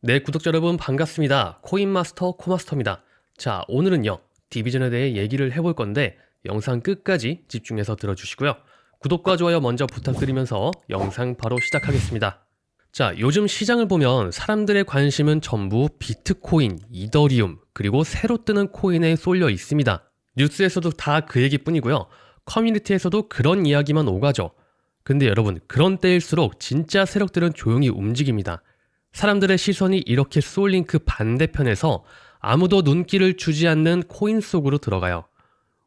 네, 구독자 여러분 반갑습니다. 코인마스터 코마스터입니다. 자, 오늘은요, 디비전에 대해 얘기를 해볼 건데 영상 끝까지 집중해서 들어주시고요. 구독과 좋아요 먼저 부탁드리면서 영상 바로 시작하겠습니다. 자, 요즘 시장을 보면 사람들의 관심은 전부 비트코인, 이더리움, 그리고 새로 뜨는 코인에 쏠려 있습니다. 뉴스에서도 다 그 얘기뿐이고요. 커뮤니티에서도 그런 이야기만 오가죠. 근데 여러분, 그런 때일수록 진짜 세력들은 조용히 움직입니다. 사람들의 시선이 이렇게 쏠린 그 반대편에서 아무도 눈길을 주지 않는 코인 속으로 들어가요.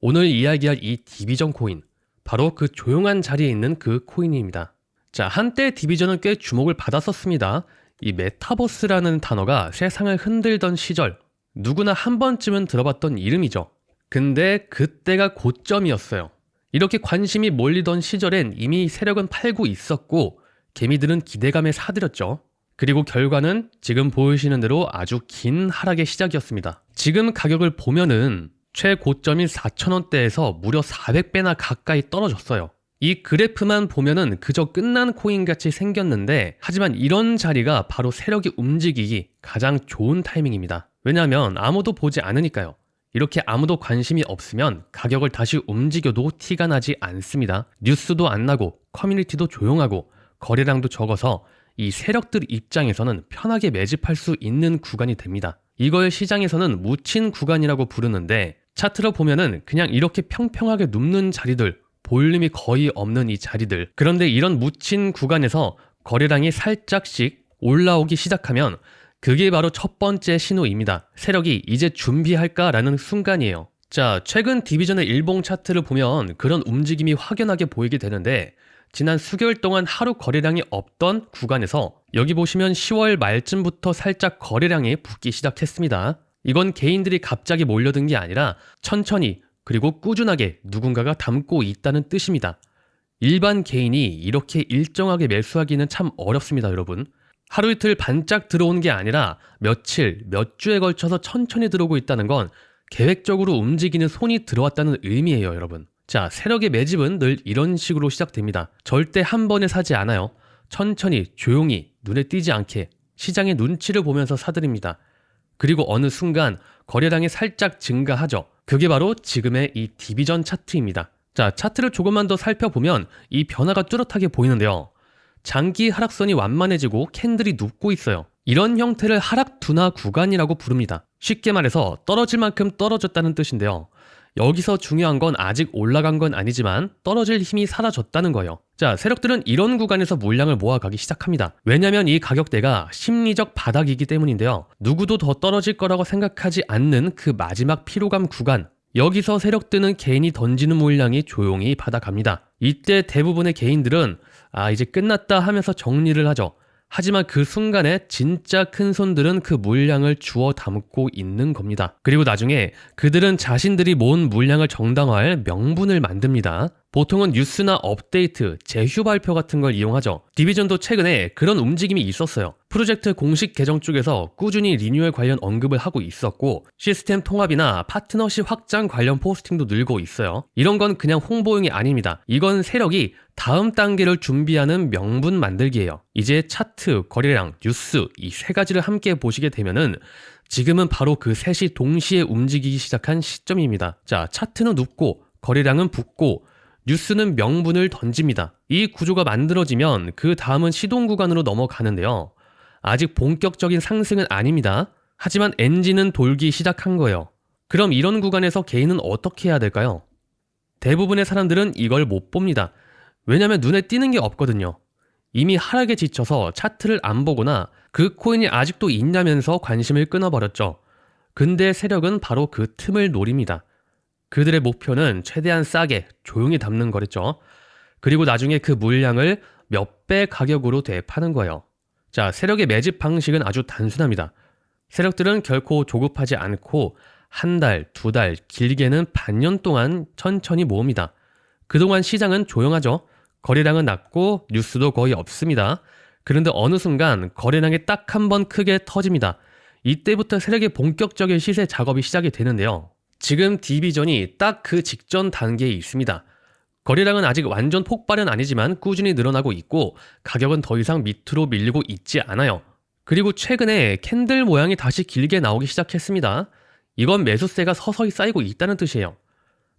오늘 이야기할 이 디비전 코인, 바로 그 조용한 자리에 있는 그 코인입니다. 자, 한때 디비전은 꽤 주목을 받았었습니다. 이 메타버스라는 단어가 세상을 흔들던 시절, 누구나 한 번쯤은 들어봤던 이름이죠. 근데 그때가 고점이었어요. 이렇게 관심이 몰리던 시절엔 이미 세력은 팔고 있었고, 개미들은 기대감에 사들였죠. 그리고 결과는 지금 보이시는 대로 아주 긴 하락의 시작이었습니다. 지금 가격을 보면은 최고점인 4,000원대에서 무려 400배나 가까이 떨어졌어요. 이 그래프만 보면은 그저 끝난 코인같이 생겼는데, 하지만 이런 자리가 바로 세력이 움직이기 가장 좋은 타이밍입니다. 왜냐하면 아무도 보지 않으니까요. 이렇게 아무도 관심이 없으면 가격을 다시 움직여도 티가 나지 않습니다. 뉴스도 안 나고 커뮤니티도 조용하고 거래량도 적어서 이 세력들 입장에서는 편하게 매집할 수 있는 구간이 됩니다. 이걸 시장에서는 묻힌 구간이라고 부르는데, 차트로 보면은 그냥 이렇게 평평하게 눕는 자리들, 볼륨이 거의 없는 이 자리들, 그런데 이런 묻힌 구간에서 거래량이 살짝씩 올라오기 시작하면 그게 바로 첫 번째 신호입니다. 세력이 이제 준비할까라는 순간이에요. 자, 최근 디비전의 일봉 차트를 보면 그런 움직임이 확연하게 보이게 되는데, 지난 수개월 동안 하루 거래량이 없던 구간에서 여기 보시면 10월 말쯤부터 살짝 거래량이 붙기 시작했습니다. 이건 개인들이 갑자기 몰려든 게 아니라 천천히 그리고 꾸준하게 누군가가 담고 있다는 뜻입니다. 일반 개인이 이렇게 일정하게 매수하기는 참 어렵습니다, 여러분. 하루 이틀 반짝 들어온 게 아니라 며칠, 몇 주에 걸쳐서 천천히 들어오고 있다는 건 계획적으로 움직이는 손이 들어왔다는 의미예요, 여러분. 자, 세력의 매집은 늘 이런 식으로 시작됩니다. 절대 한 번에 사지 않아요. 천천히, 조용히, 눈에 띄지 않게 시장의 눈치를 보면서 사들입니다. 그리고 어느 순간 거래량이 살짝 증가하죠. 그게 바로 지금의 이 디비전 차트입니다. 자, 차트를 조금만 더 살펴보면 이 변화가 뚜렷하게 보이는데요. 장기 하락선이 완만해지고 캔들이 눕고 있어요. 이런 형태를 하락 둔화 구간이라고 부릅니다. 쉽게 말해서 떨어질 만큼 떨어졌다는 뜻인데요. 여기서 중요한 건 아직 올라간 건 아니지만 떨어질 힘이 사라졌다는 거예요. 자, 세력들은 이런 구간에서 물량을 모아가기 시작합니다. 왜냐면 이 가격대가 심리적 바닥이기 때문인데요. 누구도 더 떨어질 거라고 생각하지 않는 그 마지막 피로감 구간, 여기서 세력들은 개인이 던지는 물량이 조용히 받아갑니다. 이때 대부분의 개인들은 이제 끝났다 하면서 정리를 하죠. 하지만 그 순간에 진짜 큰 손들은 그 물량을 주워 담고 있는 겁니다. 그리고 나중에 그들은 자신들이 모은 물량을 정당화할 명분을 만듭니다. 보통은 뉴스나 업데이트, 제휴 발표 같은 걸 이용하죠. 디비전도 최근에 그런 움직임이 있었어요. 프로젝트 공식 계정 쪽에서 꾸준히 리뉴얼 관련 언급을 하고 있었고, 시스템 통합이나 파트너십 확장 관련 포스팅도 늘고 있어요. 이런 건 그냥 홍보용이 아닙니다. 이건 세력이 다음 단계를 준비하는 명분 만들기예요. 이제 차트, 거래량, 뉴스 이 세 가지를 함께 보시게 되면은 지금은 바로 그 셋이 동시에 움직이기 시작한 시점입니다. 자, 차트는 눕고 거래량은 붙고 뉴스는 명분을 던집니다. 이 구조가 만들어지면 그 다음은 시동 구간으로 넘어가는데요. 아직 본격적인 상승은 아닙니다. 하지만 엔진은 돌기 시작한 거예요. 그럼 이런 구간에서 개인은 어떻게 해야 될까요? 대부분의 사람들은 이걸 못 봅니다. 왜냐면 눈에 띄는 게 없거든요. 이미 하락에 지쳐서 차트를 안 보거나 그 코인이 아직도 있냐면서 관심을 끊어버렸죠. 근데 세력은 바로 그 틈을 노립니다. 그들의 목표는 최대한 싸게 조용히 담는 거랬죠. 그리고 나중에 그 물량을 몇 배 가격으로 되파는 거예요. 자, 세력의 매집 방식은 아주 단순합니다. 세력들은 결코 조급하지 않고 한 달, 두 달, 길게는 반년 동안 천천히 모읍니다. 그동안 시장은 조용하죠. 거래량은 낮고 뉴스도 거의 없습니다. 그런데 어느 순간 거래량이 딱 한 번 크게 터집니다. 이때부터 세력의 본격적인 시세 작업이 시작이 되는데요. 지금 디비전이 딱 그 직전 단계에 있습니다. 거래량은 아직 완전 폭발은 아니지만 꾸준히 늘어나고 있고 가격은 더 이상 밑으로 밀리고 있지 않아요. 그리고 최근에 캔들 모양이 다시 길게 나오기 시작했습니다. 이건 매수세가 서서히 쌓이고 있다는 뜻이에요.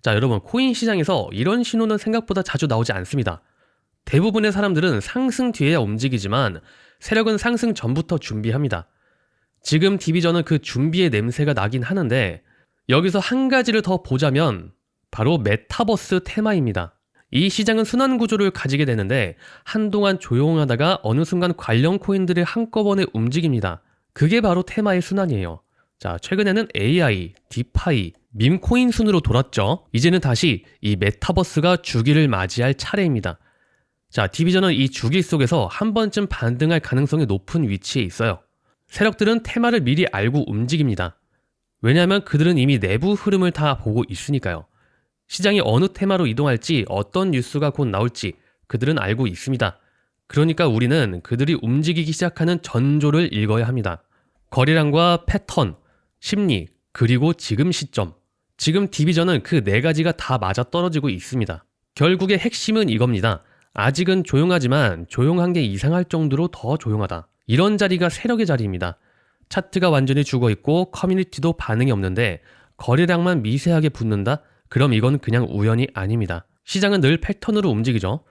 자, 여러분, 코인 시장에서 이런 신호는 생각보다 자주 나오지 않습니다. 대부분의 사람들은 상승 뒤에야 움직이지만 세력은 상승 전부터 준비합니다. 지금 디비전은 그 준비의 냄새가 나긴 하는데 여기서 한 가지를 더 보자면 바로 메타버스 테마입니다. 이 시장은 순환 구조를 가지게 되는데 한동안 조용하다가 어느 순간 관련 코인들이 한꺼번에 움직입니다. 그게 바로 테마의 순환이에요. 자, 최근에는 AI, 디파이, 밈코인 순으로 돌았죠. 이제는 다시 이 메타버스가 주기를 맞이할 차례입니다. 자, 디비전은 이 주기 속에서 한 번쯤 반등할 가능성이 높은 위치에 있어요. 세력들은 테마를 미리 알고 움직입니다. 왜냐하면 그들은 이미 내부 흐름을 다 보고 있으니까요. 시장이 어느 테마로 이동할지, 어떤 뉴스가 곧 나올지 그들은 알고 있습니다. 그러니까 우리는 그들이 움직이기 시작하는 전조를 읽어야 합니다. 거래량과 패턴, 심리, 그리고 지금 시점. 지금 디비전은 그 네 가지가 다 맞아떨어지고 있습니다. 결국의 핵심은 이겁니다. 아직은 조용하지만 조용한 게 이상할 정도로 더 조용하다. 이런 자리가 세력의 자리입니다. 차트가 완전히 죽어있고 커뮤니티도 반응이 없는데 거래량만 미세하게 붙는다? 그럼 이건 그냥 우연이 아닙니다. 시장은 늘 패턴으로 움직이죠.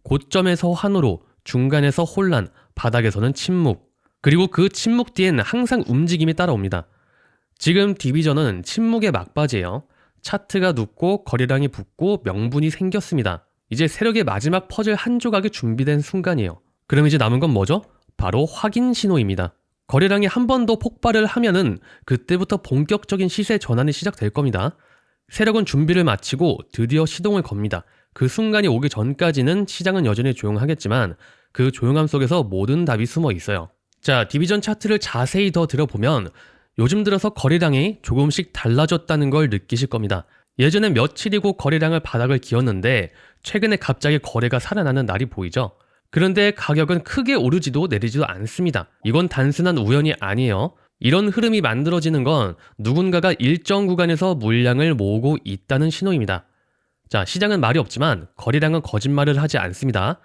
고점에서 환호로, 중간에서 혼란, 바닥에서는 침묵. 그리고 그 침묵 뒤엔 항상 움직임이 따라옵니다. 지금 디비전은 침묵의 막바지예요. 차트가 눕고 거래량이 붙고 명분이 생겼습니다. 이제 세력의 마지막 퍼즐 한 조각이 준비된 순간이에요. 그럼 이제 남은 건 뭐죠? 바로 확인 신호입니다. 거래량이 한 번 더 폭발을 하면은 그때부터 본격적인 시세 전환이 시작될 겁니다. 세력은 준비를 마치고 드디어 시동을 겁니다. 그 순간이 오기 전까지는 시장은 여전히 조용하겠지만 그 조용함 속에서 모든 답이 숨어 있어요. 자, 디비전 차트를 자세히 더 들어보면 요즘 들어서 거래량이 조금씩 달라졌다는 걸 느끼실 겁니다. 예전엔 며칠이고 거래량을 바닥을 기었는데 최근에 갑자기 거래가 살아나는 날이 보이죠. 그런데 가격은 크게 오르지도 내리지도 않습니다. 이건 단순한 우연이 아니에요. 이런 흐름이 만들어지는 건 누군가가 일정 구간에서 물량을 모으고 있다는 신호입니다. 자, 시장은 말이 없지만 거래량은 거짓말을 하지 않습니다.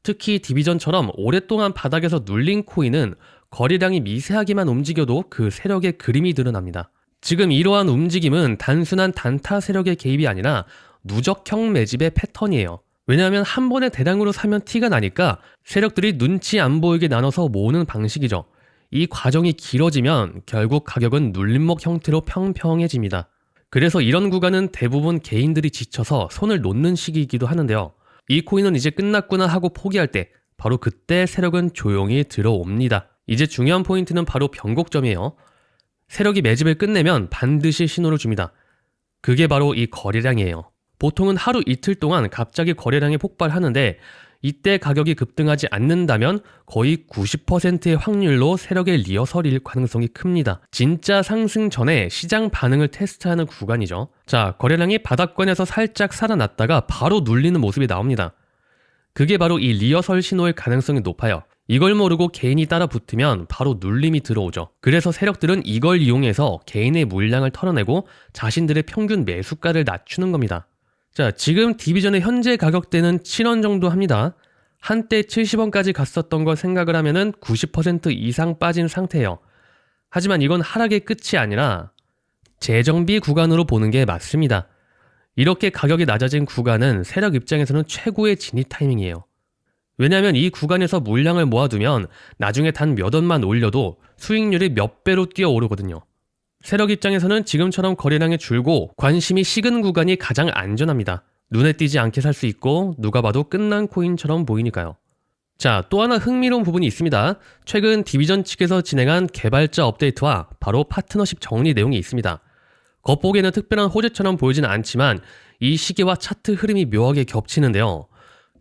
특히 디비전처럼 오랫동안 바닥에서 눌린 코인은 거래량이 미세하게만 움직여도 그 세력의 그림이 드러납니다. 지금 이러한 움직임은 단순한 단타 세력의 개입이 아니라 누적형 매집의 패턴이에요. 왜냐하면 한 번에 대량으로 사면 티가 나니까 세력들이 눈치 안 보이게 나눠서 모으는 방식이죠. 이 과정이 길어지면 결국 가격은 눌림목 형태로 평평해집니다. 그래서 이런 구간은 대부분 개인들이 지쳐서 손을 놓는 시기이기도 하는데요. 이 코인은 이제 끝났구나 하고 포기할 때 바로 그때 세력은 조용히 들어옵니다. 이제 중요한 포인트는 바로 변곡점이에요. 세력이 매집을 끝내면 반드시 신호를 줍니다. 그게 바로 이 거래량이에요. 보통은 하루 이틀 동안 갑자기 거래량이 폭발하는데 이때 가격이 급등하지 않는다면 거의 90%의 확률로 세력의 리허설일 가능성이 큽니다. 진짜 상승 전에 시장 반응을 테스트하는 구간이죠. 자, 거래량이 바닥권에서 살짝 살아났다가 바로 눌리는 모습이 나옵니다. 그게 바로 이 리허설 신호일 가능성이 높아요. 이걸 모르고 개인이 따라 붙으면 바로 눌림이 들어오죠. 그래서 세력들은 이걸 이용해서 개인의 물량을 털어내고 자신들의 평균 매수가를 낮추는 겁니다. 자, 지금 디비전의 현재 가격대는 7원 정도 합니다. 한때 70원까지 갔었던 걸 생각을 하면은 90% 이상 빠진 상태예요. 하지만 이건 하락의 끝이 아니라 재정비 구간으로 보는 게 맞습니다. 이렇게 가격이 낮아진 구간은 세력 입장에서는 최고의 진입 타이밍이에요. 왜냐하면 이 구간에서 물량을 모아두면 나중에 단 몇 원만 올려도 수익률이 몇 배로 뛰어오르거든요. 세력 입장에서는 지금처럼 거래량이 줄고 관심이 식은 구간이 가장 안전합니다. 눈에 띄지 않게 살 수 있고 누가 봐도 끝난 코인처럼 보이니까요. 자, 또 하나 흥미로운 부분이 있습니다. 최근 디비전 측에서 진행한 개발자 업데이트와 바로 파트너십 정리 내용이 있습니다. 겉보기에는 특별한 호재처럼 보이지는 않지만 이 시기와 차트 흐름이 묘하게 겹치는데요.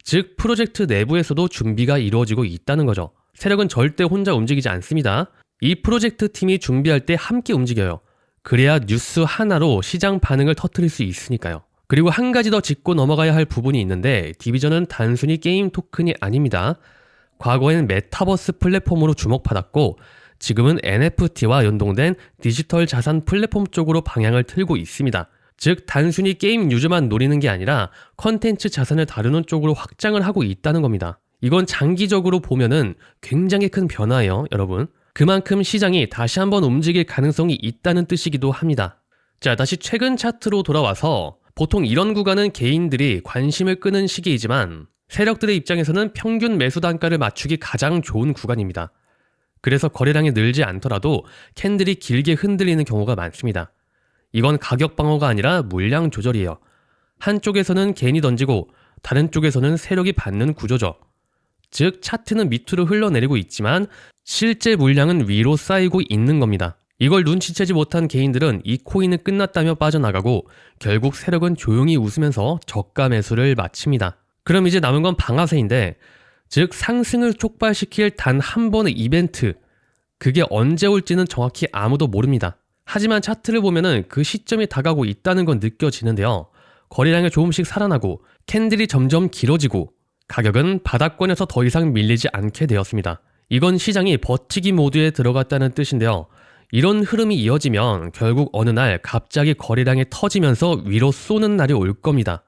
즉 프로젝트 내부에서도 준비가 이루어지고 있다는 거죠. 세력은 절대 혼자 움직이지 않습니다. 이 프로젝트 팀이 준비할 때 함께 움직여요. 그래야 뉴스 하나로 시장 반응을 터뜨릴 수 있으니까요. 그리고 한 가지 더 짚고 넘어가야 할 부분이 있는데 디비전은 단순히 게임 토큰이 아닙니다. 과거엔 메타버스 플랫폼으로 주목받았고 지금은 NFT와 연동된 디지털 자산 플랫폼 쪽으로 방향을 틀고 있습니다. 즉 단순히 게임 유저만 노리는 게 아니라 컨텐츠 자산을 다루는 쪽으로 확장을 하고 있다는 겁니다. 이건 장기적으로 보면은 굉장히 큰 변화예요, 여러분. 그만큼 시장이 다시 한번 움직일 가능성이 있다는 뜻이기도 합니다. 자, 다시 최근 차트로 돌아와서 보통 이런 구간은 개인들이 관심을 끄는 시기이지만 세력들의 입장에서는 평균 매수 단가를 맞추기 가장 좋은 구간입니다. 그래서 거래량이 늘지 않더라도 캔들이 길게 흔들리는 경우가 많습니다. 이건 가격 방어가 아니라 물량 조절이에요. 한쪽에서는 개인이 던지고 다른 쪽에서는 세력이 받는 구조죠. 즉 차트는 밑으로 흘러내리고 있지만 실제 물량은 위로 쌓이고 있는 겁니다. 이걸 눈치채지 못한 개인들은 이 코인은 끝났다며 빠져나가고 결국 세력은 조용히 웃으면서 저가 매수를 마칩니다. 그럼 이제 남은 건 방아쇠인데, 즉 상승을 촉발시킬 단 한 번의 이벤트, 그게 언제 올지는 정확히 아무도 모릅니다. 하지만 차트를 보면은 그 시점이 다가오고 있다는 건 느껴지는데요. 거래량이 조금씩 살아나고 캔들이 점점 길어지고 가격은 바닥권에서 더 이상 밀리지 않게 되었습니다. 이건 시장이 버티기 모드에 들어갔다는 뜻인데요. 이런 흐름이 이어지면 결국 어느 날 갑자기 거래량이 터지면서 위로 쏘는 날이 올 겁니다.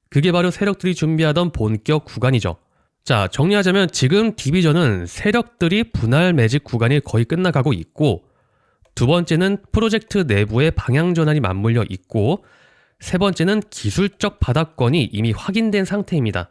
그게 바로 세력들이 준비하던 본격 구간이죠. 자, 정리하자면 지금 디비전은 세력들이 분할 매직 구간이 거의 끝나가고 있고, 두 번째는 프로젝트 내부의 방향 전환이 맞물려 있고, 세 번째는 기술적 바닥권이 이미 확인된 상태입니다.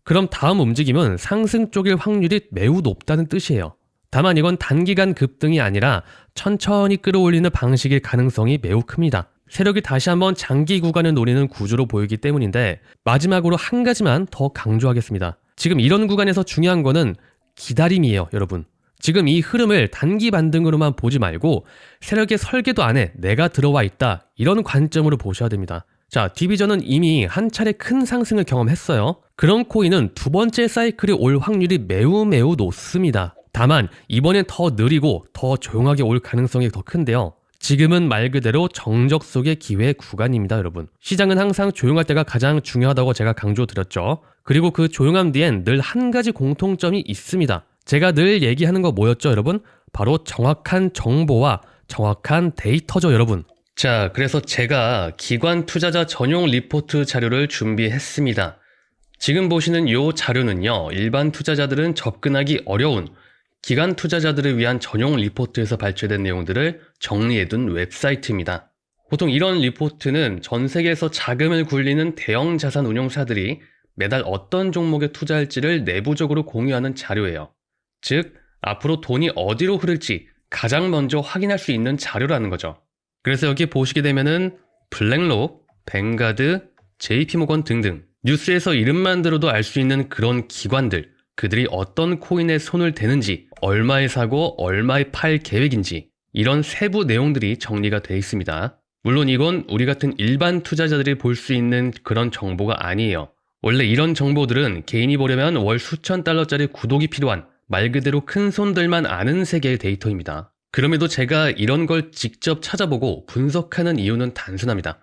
그럼 다음 움직임은 상승 쪽일 확률이 매우 높다는 뜻이에요. 다만 이건 단기간 급등이 아니라 천천히 끌어올리는 방식일 가능성이 매우 큽니다. 세력이 다시 한번 장기 구간을 노리는 구조로 보이기 때문인데, 마지막으로 한 가지만 더 강조하겠습니다. 지금 이런 구간에서 중요한 거는 기다림이에요, 여러분. 지금 이 흐름을 단기 반등으로만 보지 말고 세력의 설계도 안에 내가 들어와 있다, 이런 관점으로 보셔야 됩니다. 자, 디비전은 이미 한 차례 큰 상승을 경험했어요. 그런 코인은 두 번째 사이클이 올 확률이 매우 높습니다. 다만 이번엔 더 느리고 더 조용하게 올 가능성이 더 큰데요. 지금은 말 그대로 정적 속의 기회 구간입니다, 여러분. 시장은 항상 조용할 때가 가장 중요하다고 제가 강조드렸죠. 그리고 그 조용함 뒤엔 늘 한 가지 공통점이 있습니다. 제가 늘 얘기하는 거 뭐였죠, 여러분? 바로 정확한 정보와 정확한 데이터죠, 여러분. 자, 그래서 제가 기관 투자자 전용 리포트 자료를 준비했습니다. 지금 보시는 이 자료는요, 일반 투자자들은 접근하기 어려운 기관 투자자들을 위한 전용 리포트에서 발췌된 내용들을 정리해둔 웹사이트입니다. 보통 이런 리포트는 전 세계에서 자금을 굴리는 대형 자산 운용사들이 매달 어떤 종목에 투자할지를 내부적으로 공유하는 자료예요. 즉, 앞으로 돈이 어디로 흐를지 가장 먼저 확인할 수 있는 자료라는 거죠. 그래서 여기 보시게 되면은 블랙록, 뱅가드, JP모건 등등 뉴스에서 이름만 들어도 알 수 있는 그런 기관들, 그들이 어떤 코인에 손을 대는지, 얼마에 사고 얼마에 팔 계획인지, 이런 세부 내용들이 정리가 되어 있습니다. 물론 이건 우리 같은 일반 투자자들이 볼 수 있는 그런 정보가 아니에요. 원래 이런 정보들은 개인이 보려면 월 수천 달러짜리 구독이 필요한 말 그대로 큰 손들만 아는 세계의 데이터입니다. 그럼에도 제가 이런 걸 직접 찾아보고 분석하는 이유는 단순합니다.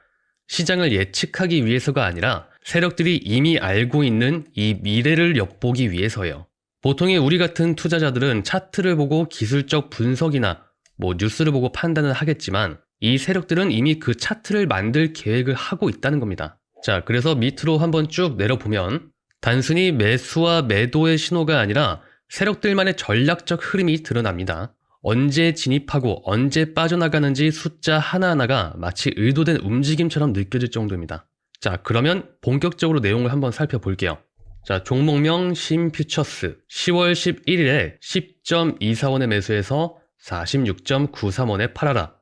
시장을 예측하기 위해서가 아니라 세력들이 이미 알고 있는 이 미래를 엿보기 위해서예요. 보통의 우리 같은 투자자들은 차트를 보고 기술적 분석이나 뉴스를 보고 판단을 하겠지만, 이 세력들은 이미 그 차트를 만들 계획을 하고 있다는 겁니다. 자, 그래서 밑으로 한번 쭉 내려보면 단순히 매수와 매도의 신호가 아니라 세력들만의 전략적 흐름이 드러납니다. 언제 진입하고 언제 빠져나가는지 숫자 하나하나가 마치 의도된 움직임처럼 느껴질 정도입니다. 자, 그러면 본격적으로 내용을 한번 살펴볼게요. 자, 종목명 심퓨처스 10월 11일에 10.24원에 매수해서 46.93원에 팔아라.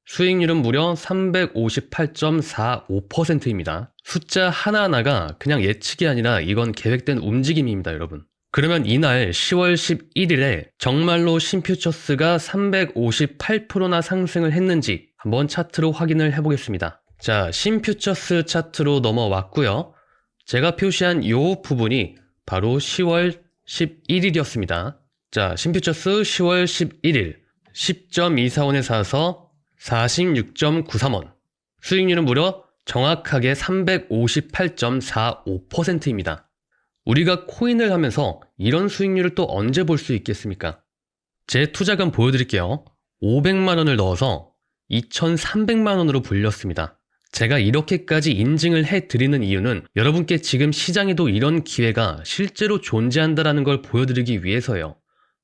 수익률은 무려 358.45%입니다. 숫자 하나하나가 그냥 예측이 아니라 이건 계획된 움직임입니다, 여러분. 그러면 이날 10월 11일에 정말로 심퓨처스가 358%나 상승을 했는지 한번 차트로 확인을 해보겠습니다. 자, 심퓨처스 차트로 넘어왔고요. 제가 표시한 이 부분이 바로 10월 11일이었습니다. 자, 심퓨처스 10월 11일 10.24원에 사서 46.93원. 수익률은 무려 정확하게 358.45%입니다. 우리가 코인을 하면서 이런 수익률을 또 언제 볼 수 있겠습니까? 제 투자금 보여드릴게요. 500만 원을 넣어서 2,300만 원으로 불렸습니다. 제가 이렇게까지 인증을 해드리는 이유는 여러분께 지금 시장에도 이런 기회가 실제로 존재한다는 걸 보여드리기 위해서예요.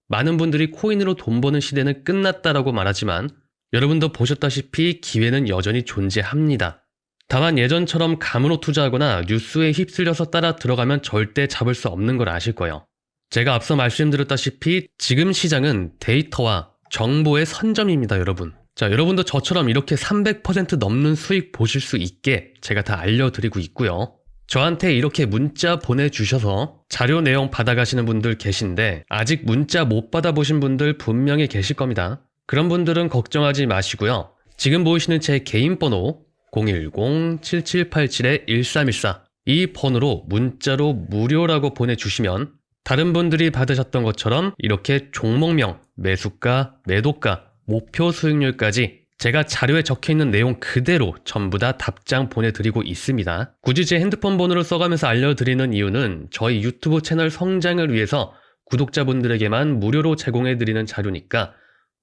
많은 분들이 코인으로 돈 버는 시대는 끝났다라고 말하지만 여러분도 보셨다시피 기회는 여전히 존재합니다. 다만 예전처럼 감으로 투자하거나 뉴스에 휩쓸려서 따라 들어가면 절대 잡을 수 없는 걸 아실 거예요. 제가 앞서 말씀드렸다시피 지금 시장은 데이터와 정보의 선점입니다, 여러분. 자, 여러분도 저처럼 이렇게 300% 넘는 수익 보실 수 있게 제가 다 알려드리고 있고요. 저한테 이렇게 문자 보내주셔서 자료 내용 받아가시는 분들 계신데 아직 문자 못 받아보신 분들 분명히 계실 겁니다. 그런 분들은 걱정하지 마시고요. 지금 보이시는 제 개인 번호 010-7787-1314 이 번호로 문자로 무료라고 보내주시면 다른 분들이 받으셨던 것처럼 이렇게 종목명, 매수가, 매도가, 목표 수익률까지 제가 자료에 적혀있는 내용 그대로 전부 다 답장 보내드리고 있습니다. 굳이 제 핸드폰 번호를 써가면서 알려드리는 이유는 저희 유튜브 채널 성장을 위해서 구독자분들에게만 무료로 제공해드리는 자료니까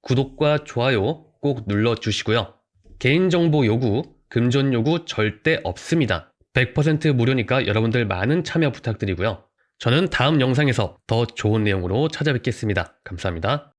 구독과 좋아요 꼭 눌러주시고요. 개인정보 요구, 금전 요구 절대 없습니다. 100% 무료니까 여러분들 많은 참여 부탁드리고요. 저는 다음 영상에서 더 좋은 내용으로 찾아뵙겠습니다. 감사합니다.